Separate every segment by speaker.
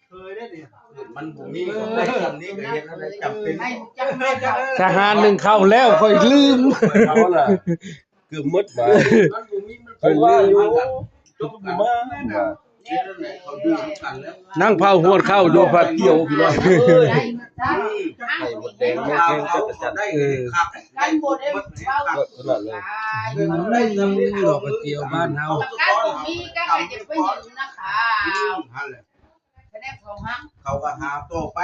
Speaker 1: เคยได้ดิ
Speaker 2: มันบ่มีก็ได้จำนี้ก็เห็นแล้วจำเป็น
Speaker 3: ทหารหนึ่งเข้าแล้วค่อยลืม
Speaker 4: เขาล่ะคือมดมา
Speaker 2: มันบ่มีมัน
Speaker 4: เพิ่นว่าอยู่จบมา
Speaker 2: เขาดื้อกันแล้ว
Speaker 3: นั่งเผาหวดเข้าอยู่พัดเกี่ยวพี่น้อง
Speaker 4: ไข่มดแดงแม่งจักรจันทร์
Speaker 2: ได้ครับได้หมดเลย
Speaker 4: ก็ขนาดเลย
Speaker 3: ได้ยังหลอกเกี่ยวบ้านเฮา
Speaker 5: การบ่มีก็ให้จะไปยืนนะคะ คะแนนเขาฮัก
Speaker 2: เขาก็หาต่อไป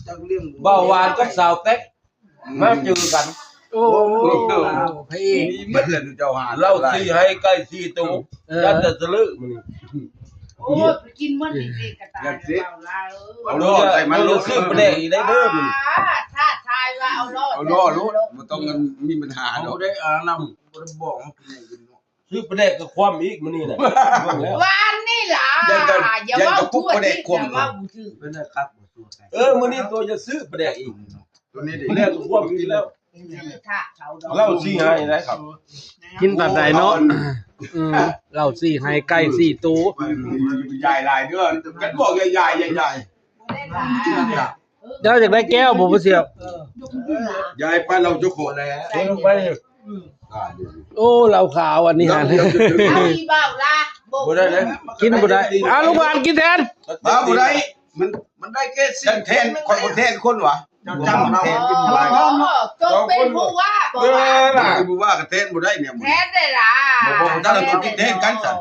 Speaker 2: จังเรื่อง
Speaker 4: เบาหวานกับสาวเต็กมาเจอกัน
Speaker 3: โอ้พระเอก
Speaker 2: มีมัดเลยเจ้าหา
Speaker 4: เราสิให้ใกล้สิตูยันจะทะลึมื้อ
Speaker 5: โอ้ยไปกินมันดีๆกระตายเอาลา
Speaker 4: เอาโลดใส่มันโลดซื้อประเดกอีกได้เด้อมื้อ
Speaker 5: ถ้าทายว่าเอารอด
Speaker 2: เอาล่อรถมันต้องมีปัญหา
Speaker 4: เอา
Speaker 2: ดอก
Speaker 4: ได้อานำบ่ได้บอกว่าเป็นอย่างอื่นเนาะซื้อประเดกก็ความอีกมื้อนี้น่ะเบิ่งแล้ว
Speaker 5: วานนี่ล่ะอย่าว่าพูดที่อย่าว่าบุถือ
Speaker 4: เป็นนะครับมื้อนี้ตัวจะซื้อประเดกอีก
Speaker 2: ตัวนี้ดิ
Speaker 4: ประเดกก็ความอีกแล้ว
Speaker 5: ถ้าเขาดอก
Speaker 4: เราสิให้นะครับ
Speaker 3: กินแบบใดเนาะเราสี่ให้ใกล้สี่ตู
Speaker 2: ใหญ่หลายเด้อกันบอกใหญ่ใหญ่ใหญ่
Speaker 3: เจ้าอยากได้แก้วบ่เสียว
Speaker 2: ใหญ่ไปเราจะขอแล้ว
Speaker 4: เทลงไป
Speaker 3: โอ้เราขาวอันนี้ฮะ
Speaker 5: เอาอีบ่าวล่ะ
Speaker 4: บ่ได้เลย
Speaker 3: กินบ่ได้อ้าวลูกหลานกินแทน
Speaker 2: มาบ่ได้มันได้แค่10แทนคนบ่แทนคนวะจำมันแทนกินบ่ได้
Speaker 5: จงเป็นผู้ว่าบอกว่า
Speaker 2: ผู้ว่าก็แทนบ่ได้เนี่ย
Speaker 5: แทนได้ล่ะ
Speaker 2: บ่ถ้าเราต้องกินแทนกันซะ